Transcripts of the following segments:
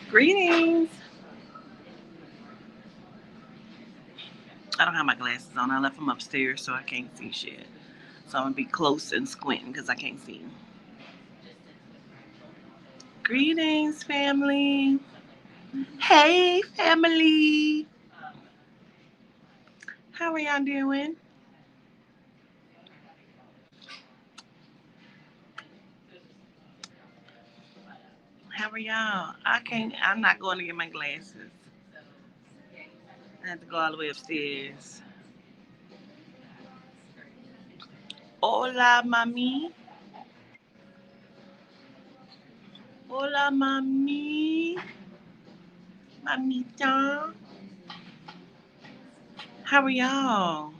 Greetings. I don't have my glasses on. I left them upstairs so I can't see shit. So I'm gonna be close and squinting because I can't see. Greetings, family. Hey, family. How are y'all doing? How are y'all? I'm not going to get my glasses. I have to go all the way upstairs. Hola, mami. Hola, mami. Mamita. How are y'all?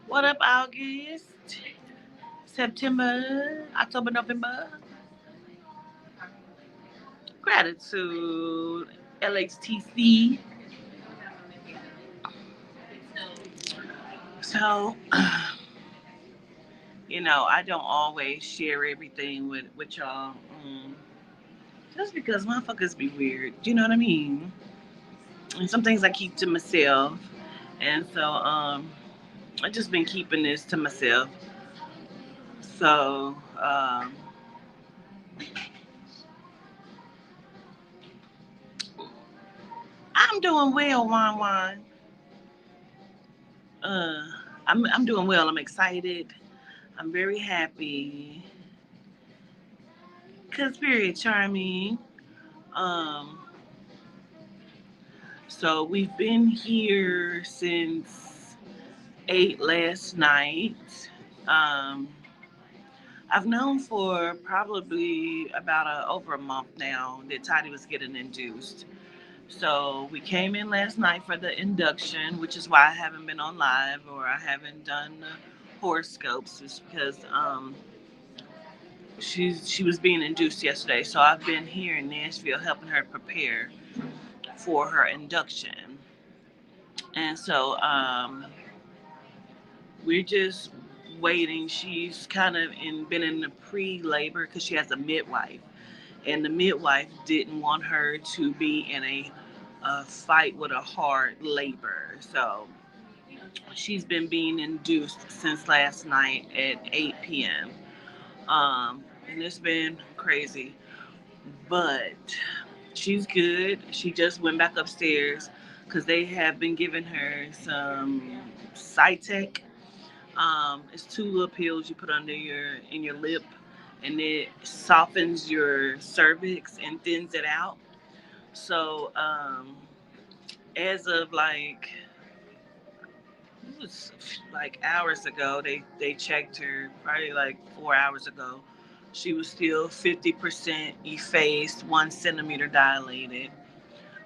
What up, August? September, October, November. Gratitude. LHTC. So, I don't always share everything with y'all. Just because motherfuckers be weird. Do you know what I mean? And some things I keep to myself. And so, I just been keeping this to myself. So, I'm doing well, Juan Juan. Uh, I'm doing well. I'm excited. I'm very happy. Cause period, Charmy. Um, so we've been here since 8 last night. Um, I've known for probably about over a month now that Toddy was getting induced. So we came in last night for the induction, which is why I haven't been on live or I haven't done the horoscopes, just because she was being induced yesterday. So I've been here in Nashville helping her prepare for her induction. And so we're just waiting. She's kind of been in the pre-labor because she has a midwife, and the midwife didn't want her to be in a fight with a hard labor. So she's been being induced since last night at 8 p.m. And it's been crazy, but she's good. She just went back upstairs because they have been giving her some Cytec. It's two little pills you put under your lip, and it softens your cervix and thins it out. So as of it was like hours ago, they checked her probably like 4 hours ago. She was still 50% effaced, 1 centimeter dilated.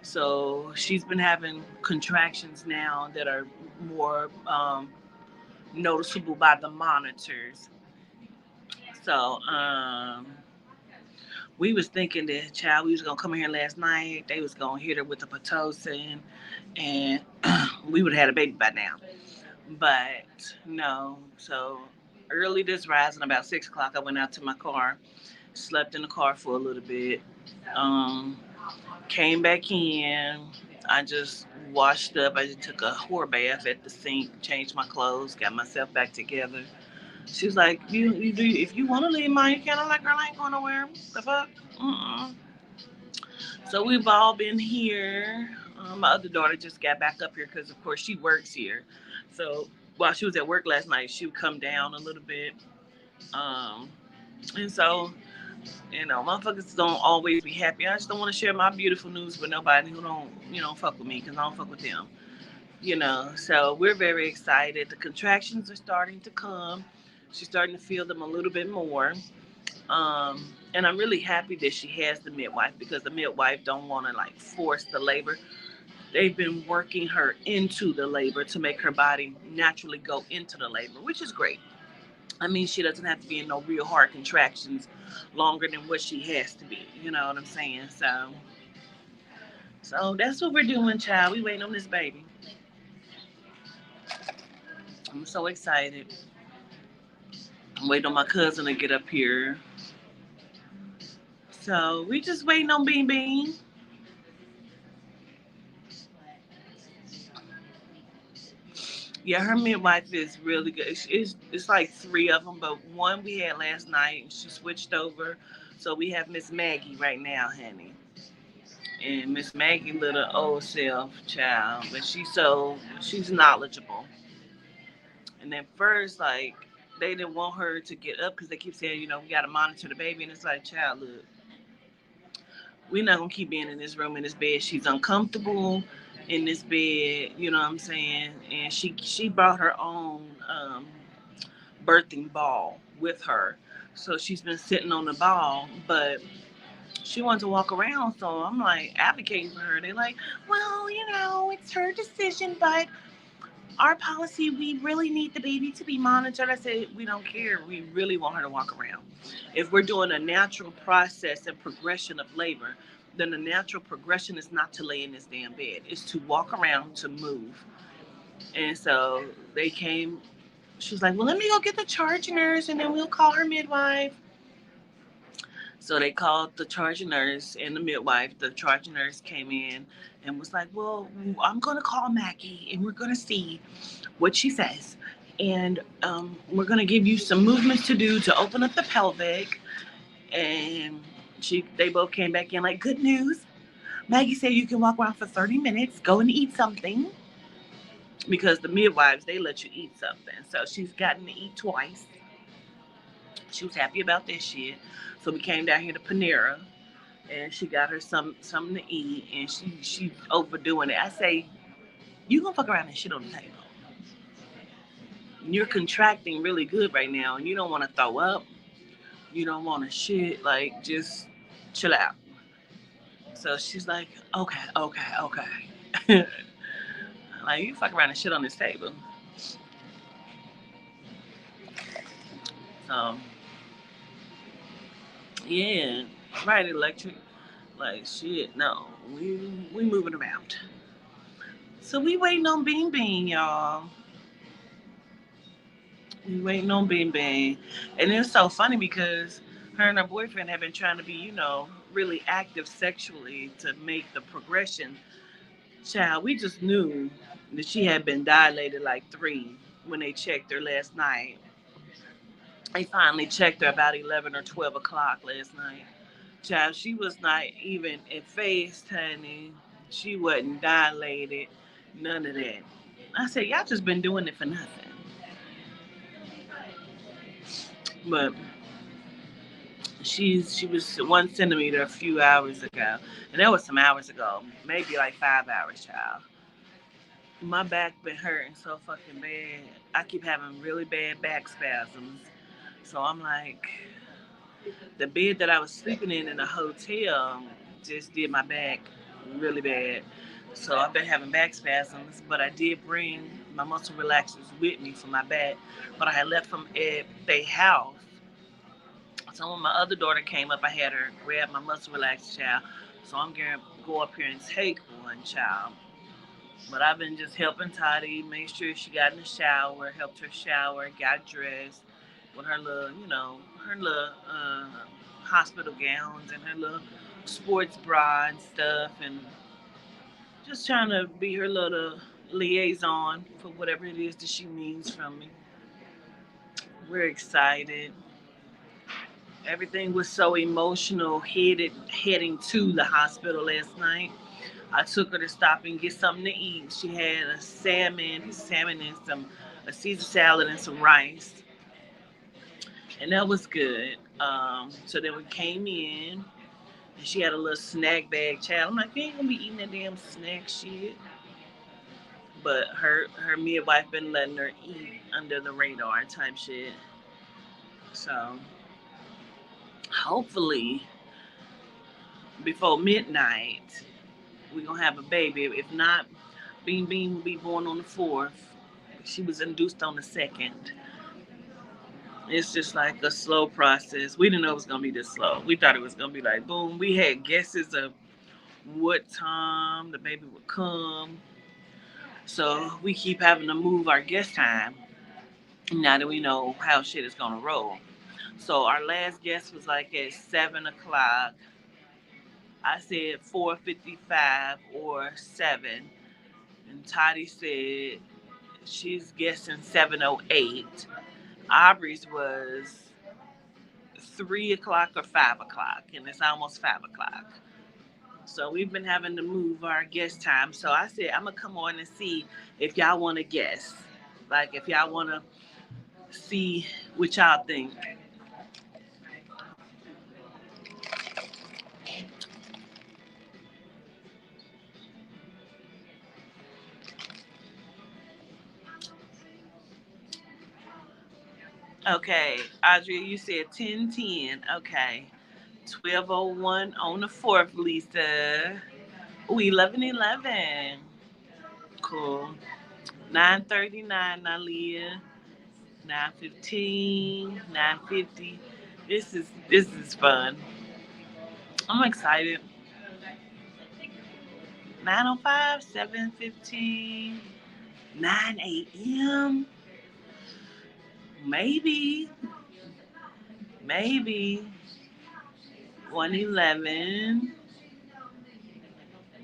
So she's been having contractions now that are more noticeable by the monitors. So we was thinking that child we was gonna come in here last night. They was gonna hit her with the pitocin, and we would have had a baby by now. But no. So early this rising, about 6 o'clock, I went out to my car, slept in the car for a little bit. Um, Came back in. I just washed up. I just took a whore bath at the sink, changed my clothes, got myself back together. She was like, "You do if you want to leave mine, you can." I'm like, "Girl, I ain't going nowhere. The fuck." Mm-mm. So we've all been here. My other daughter just got back up here because, of course, she works here. So while she was at work last night, she would come down a little bit. Um, and so motherfuckers don't always be happy. I just don't want to share my beautiful news with nobody who don't, fuck with me because I don't fuck with them. So we're very excited. The contractions are starting to come. She's starting to feel them a little bit more. And I'm really happy that she has the midwife because the midwife don't want to like force the labor. They've been working her into the labor to make her body naturally go into the labor, which is great. I mean, she doesn't have to be in no real hard contractions longer than what she has to be. You know what I'm saying? So that's what we're doing, child. We waiting on this baby. I'm so excited. I'm waiting on my cousin to get up here. So we just waiting on Bean Bean. Yeah, her midwife is really good. It's like three of them, but one we had last night, and she switched over. So we have Miss Maggie right now, honey. And Miss Maggie, little old self child, but she's knowledgeable. And then first, like they didn't want her to get up because they keep saying, we got to monitor the baby, and it's like, child, look, we're not gonna keep being in this room in this bed. She's uncomfortable in this bed. You know what I'm saying? And she brought her own birthing ball with her, so she's been sitting on the ball, but she wants to walk around. So I'm like advocating for her. They're like, well, it's her decision, but our policy, we really need the baby to be monitored. I said, we don't care. We really want her to walk around. If we're doing a natural process and progression of labor, then the natural progression is not to lay in this damn bed. It's to walk around, to move. And so they came. She was like, well, let me go get the charge nurse and then we'll call her midwife. So they called the charge nurse and the midwife. The charge nurse came in and was like, well, I'm going to call Mackie and we're going to see what she says. And we're going to give you some movements to do to open up the pelvic. And they both came back in like, good news. Maggie said you can walk around for 30 minutes, go and eat something. Because the midwives, they let you eat something. So she's gotten to eat twice. She was happy about this shit. So we came down here to Panera and she got her something to eat and she's overdoing it. I say, you gonna fuck around and shit on the table. You're contracting really good right now and you don't want to throw up. You don't want to shit. Like, just chill out. So she's like, okay, okay, okay. Like, you fuck around and shit on this table. So, yeah, right, electric. Like, shit, no. We moving around. So we waiting on Bean Bean, y'all. We waiting on Bean Bean. And it's so funny because her and her boyfriend have been trying to be, really active sexually to make the progression. Child, we just knew that she had been dilated like 3 when they checked her last night. They finally checked her about 11 or 12 o'clock last night. Child, she was not even in phase, honey. She wasn't dilated, none of that. I said, y'all just been doing it for nothing. But she was 1 centimeter a few hours ago, and that was some hours ago, maybe like 5 hours, child. My back been hurting so fucking bad. I keep having really bad back spasms. So I'm like, the bed that I was sleeping in the hotel just did my back really bad. So I've been having back spasms, but I did bring my muscle relaxers with me for my back. But I had left them at their house. So when my other daughter came up, I had her grab my muscle relaxer, child. So I'm going to go up here and take one, child. But I've been just helping Toddy, make sure she got in the shower, helped her shower, got dressed with her little, her little hospital gowns and her little sports bra and stuff, and just trying to be her little liaison for whatever it is that she needs from me. We're excited. Everything was so emotional heading to the hospital last night. I took her to stop and get something to eat. She had a salmon and a Caesar salad and some rice, and that was good. So then we came in, and she had a little snack bag. Child, I'm like, you ain't gonna be eating that damn snack shit. But her midwife been letting her eat under the radar type shit. So hopefully before midnight we're gonna have a baby. If not, Bean Bean will be born on the 4th. She was induced on the 2nd. It's just like a slow process. We didn't know it was gonna be this slow. We thought it was gonna be like boom. We had guesses of what time the baby would come. So we keep having to move our guest time now that we know how shit is gonna roll. So our last guest was like at 7 o'clock. I said 4:55 or 7. And Toddy said she's guessing 7:08. Aubrey's was 3 o'clock or 5 o'clock, and it's almost 5 o'clock. So we've been having to move our guest time. So I said I'm gonna come on and see if y'all want to guess, like if y'all want to see what y'all think. Okay, Audrey, you said 10:10. Okay, 12:01 on the fourth, Lisa. Ooh, 11:11. Cool. 9:39, Nalia. 9:15. 9:50. This is fun. I'm excited. 9:05. 7:15. 9 a.m. Maybe. Maybe. 1:11.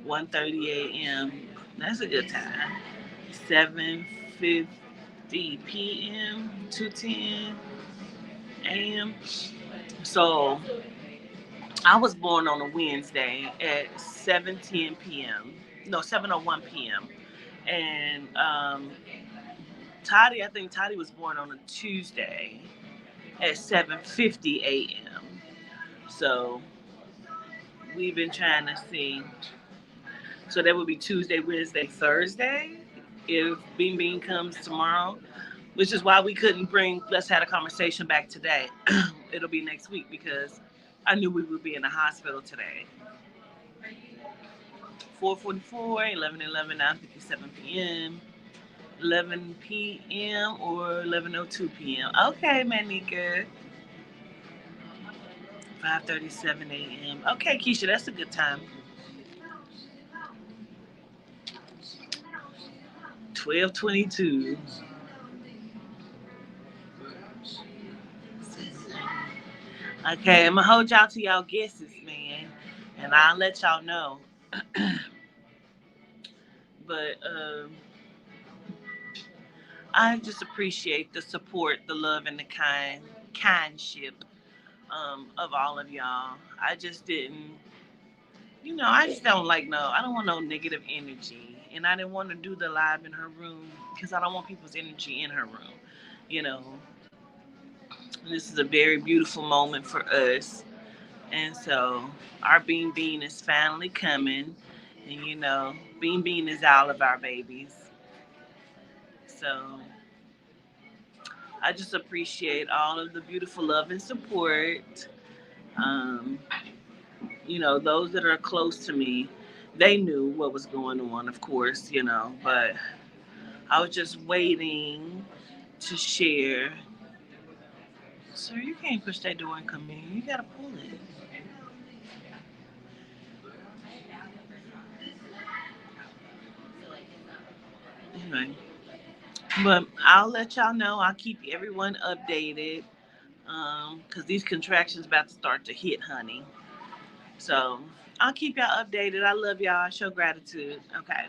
1:30 a.m. That's a good time. 7:50 p.m. 2:10 a.m. So I was born on a Wednesday at 7:10 p.m. No, 7:01 p.m. And Toddy, I think Toddy was born on a Tuesday at 7:50 a.m. So we've been trying to see. So that would be Tuesday, Wednesday, Thursday if Bean Bean comes tomorrow, which is why we couldn't bring Let's Have a Conversation back today. It'll be next week because I knew we would be in the hospital today. 4:44, 11:11, 9:57 p.m., 11 p.m. or 11:02 p.m. Okay, Manika. 5:37 a.m. Okay, Keisha, that's a good time. 12:22. Okay, I'm gonna hold y'all to y'all guesses, man, and I'll let y'all know. But I just appreciate the support, the love, and the kindship of all of y'all. I just didn't, I just don't like no. I don't want no negative energy, and I didn't want to do the live in her room because I don't want people's energy in her room. You know, this is a very beautiful moment for us, and so our Bean Bean is finally coming, and Bean Bean is all of our babies. So I just appreciate all of the beautiful love and support. Um, those that are close to me, they knew what was going on, of course, but I was just waiting to share. Sir, you can't push that door and come in. You gotta pull it. Anyway, but I'll let y'all know. I'll keep everyone updated because these contractions about to start to hit, honey. So I'll keep y'all updated. I love y'all. I show gratitude. Okay.